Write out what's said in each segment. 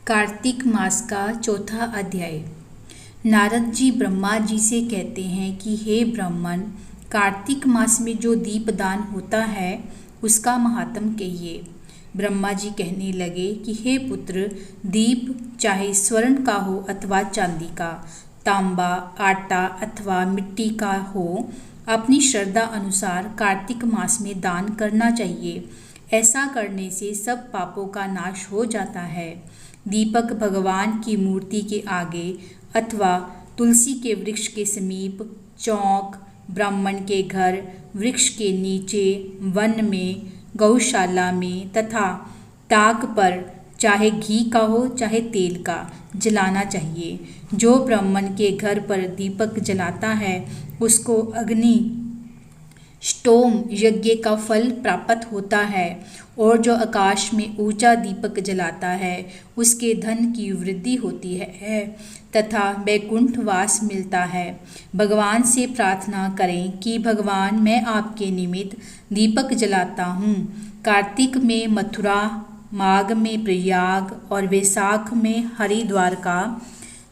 कार्तिक मास का चौथा अध्याय। नारद जी ब्रह्मा जी से कहते हैं कि हे ब्राह्मण, कार्तिक मास में जो दीपदान होता है उसका महात्म कहिए। ब्रह्मा जी कहने लगे कि हे पुत्र, दीप चाहे स्वर्ण का हो अथवा चांदी का, तांबा, आटा अथवा मिट्टी का हो, अपनी श्रद्धा अनुसार कार्तिक मास में दान करना चाहिए। ऐसा करने से सब पापों का नाश हो जाता है। दीपक भगवान की मूर्ति के आगे अथवा तुलसी के वृक्ष के समीप, चौक, ब्राह्मण के घर, वृक्ष के नीचे, वन में, गौशाला में तथा ताक पर चाहे घी का हो चाहे तेल का जलाना चाहिए। जो ब्राह्मण के घर पर दीपक जलाता है उसको अग्नि स्टोम यज्ञ का फल प्राप्त होता है, और जो आकाश में ऊंचा दीपक जलाता है उसके धन की वृद्धि होती है तथा वैकुंठ वास मिलता है। भगवान से प्रार्थना करें कि भगवान, मैं आपके निमित्त दीपक जलाता हूँ। कार्तिक में मथुरा, माघ में प्रयाग और वैशाख में हरिद्वार का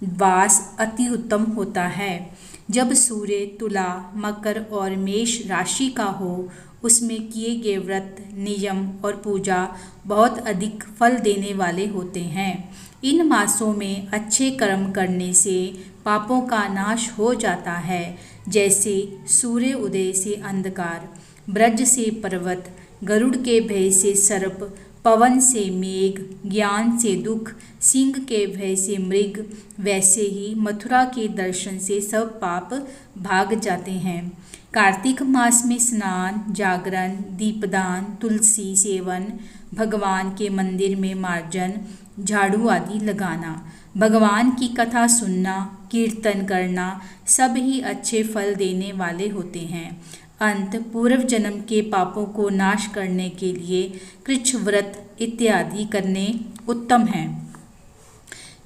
वास अति उत्तम होता है। जब सूर्य तुला, मकर और मेष राशि का हो, उसमें किए गए व्रत, नियम और पूजा बहुत अधिक फल देने वाले होते हैं। इन मासों में अच्छे कर्म करने से पापों का नाश हो जाता है, जैसे सूर्य उदय से अंधकार, ब्रज से पर्वत, गरुड़ के भय से सर्प, पवन से मेघ, ज्ञान से दुख, सिंह के भय से मृग, वैसे ही मथुरा के दर्शन से सब पाप भाग जाते हैं। कार्तिक मास में स्नान, जागरण, दीपदान, तुलसी सेवन, भगवान के मंदिर में मार्जन, झाड़ू आदि लगाना, भगवान की कथा सुनना, कीर्तन करना सब ही अच्छे फल देने वाले होते हैं। अंत पूर्व जन्म के पापों को नाश करने के लिए कृच्छ व्रत इत्यादि करने उत्तम हैं।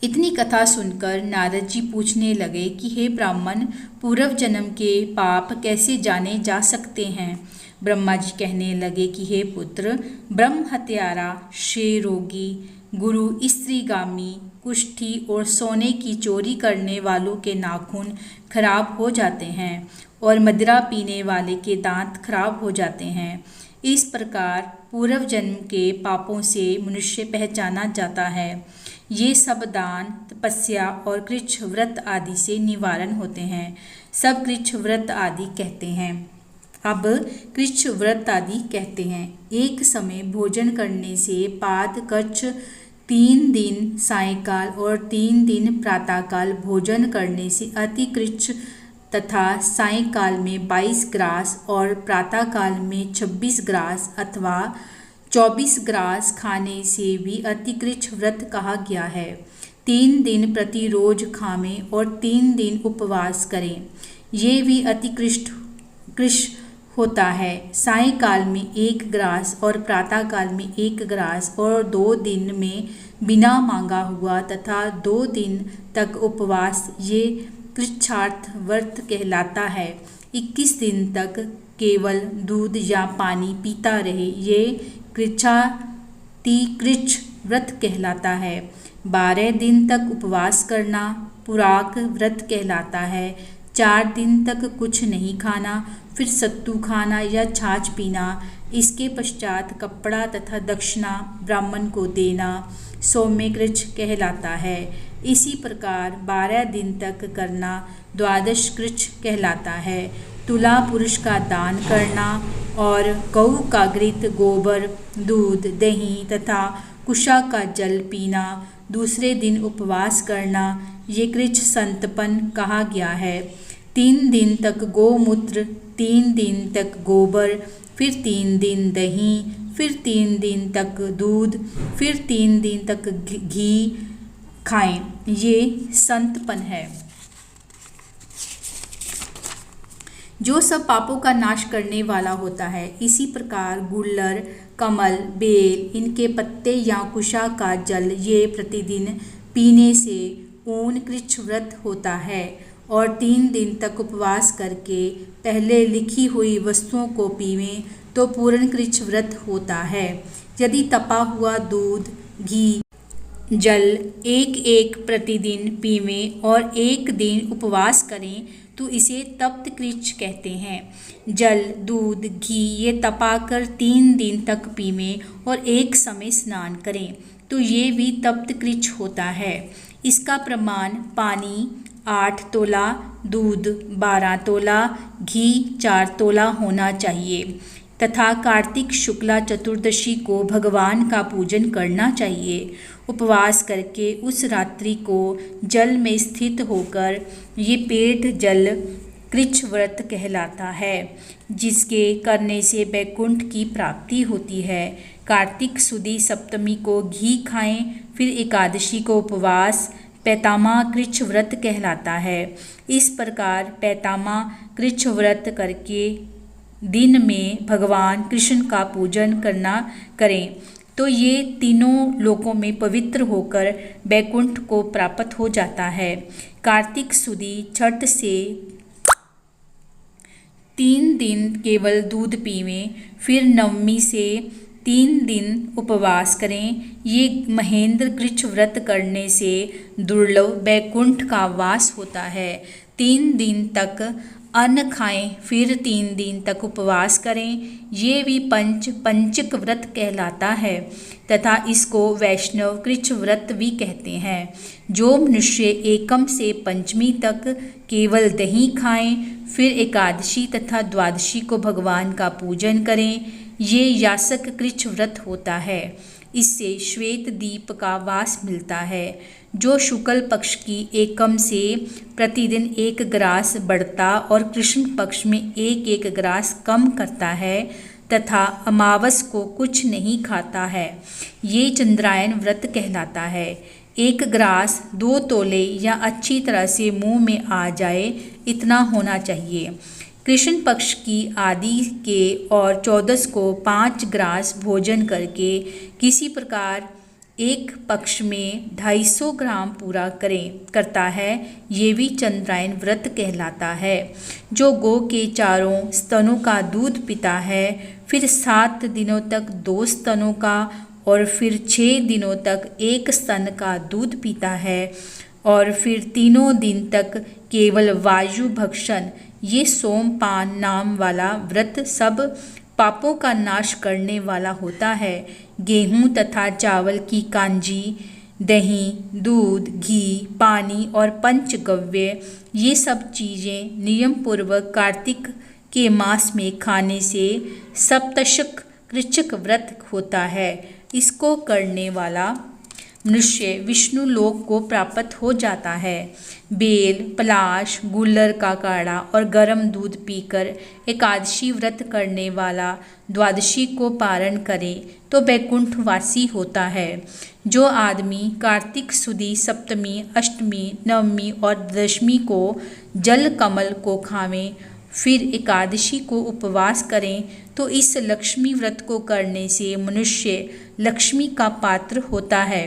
इतनी कथा सुनकर नारद जी पूछने लगे कि हे ब्राह्मण, पूर्व जन्म के पाप कैसे जाने जा सकते हैं। ब्रह्मा जी कहने लगे कि हे पुत्र, ब्रह्म हत्यारा, क्षयरोगी, गुरु स्त्रीगामी, कुष्ठी और सोने की चोरी करने वालों के नाखून खराब हो जाते हैं और मदिरा पीने वाले के दांत खराब हो जाते हैं। इस प्रकार पूर्व जन्म के पापों से मनुष्य पहचाना जाता है। ये सब दान, तपस्या और कृच्छ व्रत आदि से निवारण होते हैं। सब कृच्छ व्रत आदि कहते हैं। अब कृच्छ व्रत आदि कहते हैं। एक समय भोजन करने से पाद कच्छ, 3 दिन सायंकाल और 3 दिन प्रातःकाल भोजन करने से अति कृच्छ तथा सायंकाल में 22 ग्रास और प्रातःकाल में 26 ग्रास अथवा 24 ग्रास खाने से भी अतिकृच्छ व्रत कहा गया है। 3 दिन प्रति रोज खामें और 3 दिन उपवास करें, ये भी अतिकृष्ट होता है। सायंकाल में 1 ग्रास और प्रातःकाल में 1 ग्रास और 2 दिन में बिना मांगा हुआ तथा 2 दिन तक उपवास, ये कृच्छार्थ व्रत कहलाता है। 21 दिन तक केवल दूध या पानी पीता रहे, ये कृच्छातिकृच्छ व्रत कहलाता है। 12 दिन तक उपवास करना पुराक व्रत कहलाता है। 4 दिन तक कुछ नहीं खाना, फिर सत्तू खाना या छाछ पीना। इसके पश्चात कपड़ा तथा दक्षिणा ब्राह्मण को देना सौम्यकृच्छ कहलाता है। इसी प्रकार 12 दिन तक करना द्वादश कृच्छ कहलाता है। तुला पुरुष का दान करना और गऊ का घृत, गोबर, दूध, दही तथा कुशा का जल पीना, दूसरे दिन उपवास करना, ये कृच्छ संतपन कहा गया है। 3 दिन तक गोमूत्र, 3 दिन तक गोबर, फिर 3 दिन दही, फिर 3 दिन तक दूध, फिर 3 दिन तक घी खाएं, ये संतपन है। जो सब पापों का नाश करने वाला होता है। इसी प्रकार गुल्लर, कमल, बेल, इनके पत्ते या कुशा का जल, ये प्रतिदिन पीने से ऊन कृच्छ व्रत होता है। और 3 दिन तक उपवास करके पहले लिखी हुई वस्तुओं को पीवें तो पूर्ण कृच्छ व्रत होता है। यदि तपा हुआ दूध, घी जल एक एक प्रतिदिन पीवें और एक दिन उपवास करें तो इसे तप्त कृच्छ कहते हैं। जल, दूध, घी ये तपाकर 3 दिन तक पीवें और एक समय स्नान करें तो ये भी तप्त कृच्छ होता है। इसका प्रमाण पानी 8 तोला, दूध 12 तोला, घी 4 तोला होना चाहिए तथा कार्तिक शुक्ला चतुर्दशी को भगवान का पूजन करना चाहिए। उपवास करके उस रात्रि को जल में स्थित होकर ये पेट जल कृच्छ व्रत कहलाता है, जिसके करने से वैकुंठ की प्राप्ति होती है। कार्तिक सुदी सप्तमी को घी खाएं, फिर एकादशी को उपवास पैतामा कृच्छ व्रत कहलाता है। इस प्रकार पैतामा कृच्छ व्रत करके दिन में भगवान कृष्ण का पूजन करें तो ये तीनों लोकों में पवित्र होकर वैकुंठ को प्राप्त हो जाता है। कार्तिक सुदी छठ से 3 दिन केवल दूध पीवें, फिर नवमी से 3 दिन उपवास करें। ये महेंद्र कृच्छ व्रत करने से दुर्लभ वैकुंठ का वास होता है। 3 दिन तक अन्न खाएं, फिर 3 दिन तक उपवास करें। ये भी पंचक व्रत कहलाता है तथा इसको वैष्णव कृच्छ व्रत भी कहते हैं। जो मनुष्य एकम से पंचमी तक केवल दही खाएं, फिर एकादशी तथा द्वादशी को भगवान का पूजन करें, ये यासक कृच्छ व्रत होता है। इससे श्वेत दीप का वास मिलता है। जो शुक्ल पक्ष की एकम से प्रतिदिन 1 ग्रास बढ़ता और कृष्ण पक्ष में 1 ग्रास कम करता है तथा अमावस को कुछ नहीं खाता है, ये चंद्रायन व्रत कहलाता है। 1 ग्रास 2 तोले या अच्छी तरह से मुंह में आ जाए इतना होना चाहिए। कृष्ण पक्ष की आदि के और 14 को 5 ग्रास भोजन करके किसी प्रकार एक पक्ष में 250 ग्राम पूरा करता है, ये भी चंद्रायन व्रत कहलाता है। जो गौ के चारों स्तनों का दूध पीता है, फिर 7 दिनों तक 2 स्तनों का और फिर 6 दिनों तक 1 स्तन का दूध पीता है और फिर 3 दिन तक केवल वायु भक्षण, ये सोमपान नाम वाला व्रत सब पापों का नाश करने वाला होता है। गेहूँ तथा चावल की कांजी, दही, दूध, घी, पानी और पंचगव्य ये सब चीज़ें नियम पूर्वक कार्तिक के मास में खाने से सप्तशक कृच्छक व्रत होता है। इसको करने वाला मनुष्य विष्णु लोक को प्राप्त हो जाता है। बेल, पलाश, गुल्लर का काढ़ा और गर्म दूध पीकर एकादशी व्रत करने वाला द्वादशी को पारण करे तो वैकुंठवासी होता है। जो आदमी कार्तिक सुदी सप्तमी, अष्टमी, नवमी और दशमी को जल कमल को खावें, फिर एकादशी को उपवास करें तो इस लक्ष्मी व्रत को करने से मनुष्य लक्ष्मी का पात्र होता है।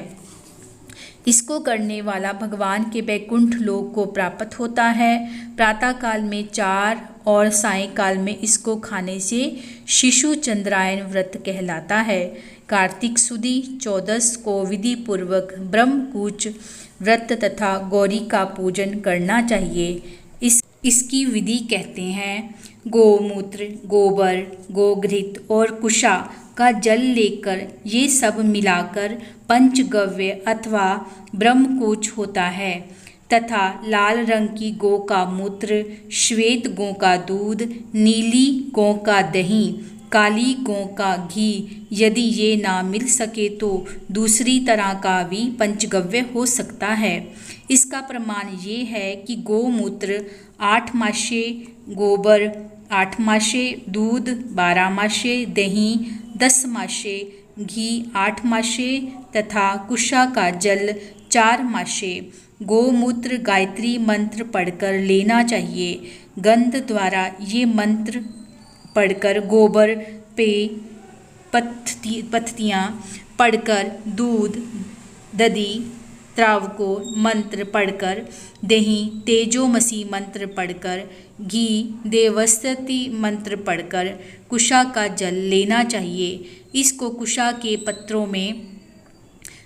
इसको करने वाला भगवान के वैकुंठ लोक को प्राप्त होता है। प्रातः काल में 4 और सायंकाल में इसको खाने से शिशु चंद्रायन व्रत कहलाता है। कार्तिक सुदी 14 को विधि पूर्वक ब्रह्मकूच व्रत तथा गौरी का पूजन करना चाहिए। इसकी विधि कहते हैं, गोमूत्र, गोबर, गोघृत और कुशा का जल लेकर ये सब मिलाकर पंचगव्य अथवा ब्रह्मकूच होता है तथा लाल रंग की गौ का मूत्र, श्वेत गौ का दूध, नीली गौ का दही, काली गौ का घी, यदि ये ना मिल सके तो दूसरी तरह का भी पंचगव्य हो सकता है। इसका प्रमाण ये है कि गोमूत्र 8 मासे, गोबर 8 मासे, दूध 12 मासे, दही 10 मासे, घी 8 मासे तथा कुशा का जल 4 मासे। गोमूत्र गायत्री मंत्र पढ़कर लेना चाहिए। गंध द्वारा ये मंत्र पढ़कर गोबर पे पत्तियाँ पढ़कर, दूध दधी त्रावको मंत्र पढ़कर, दही तेजोमसी मंत्र पढ़कर, घी देवस्ती मंत्र पढ़कर कुशा का जल लेना चाहिए। इसको कुशा के पत्रों में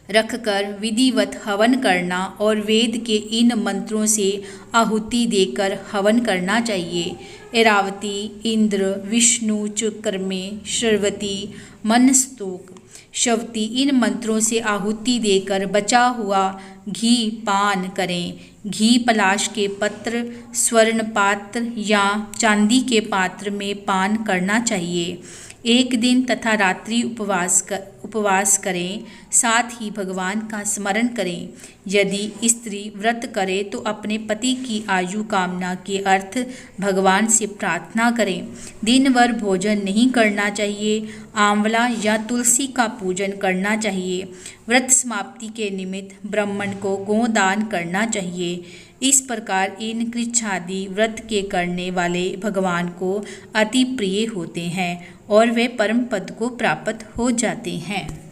रखकर विधिवत हवन करना और वेद के इन मंत्रों से आहुति देकर हवन करना चाहिए। ऐरावती, इंद्र, विष्णु, चक्रमे, श्रवती, मनस्तोक, शवती इन मंत्रों से आहुति देकर बचा हुआ घी पान करें। घी पलाश के पत्र, स्वर्ण पात्र या चांदी के पात्र में पान करना चाहिए। एक दिन तथा रात्रि उपवास करें, साथ ही भगवान का स्मरण करें। यदि स्त्री व्रत करे तो अपने पति की आयु कामना के अर्थ भगवान से प्रार्थना करें। दिन भर भोजन नहीं करना चाहिए। आंवला या तुलसी का पूजन करना चाहिए। व्रत समाप्ति के निमित्त ब्राह्मण को गोदान करना चाहिए। इस प्रकार इन कृच्छादि व्रत के करने वाले भगवान को अति प्रिय होते हैं और वे परम पद को प्राप्त हो जाते हैं।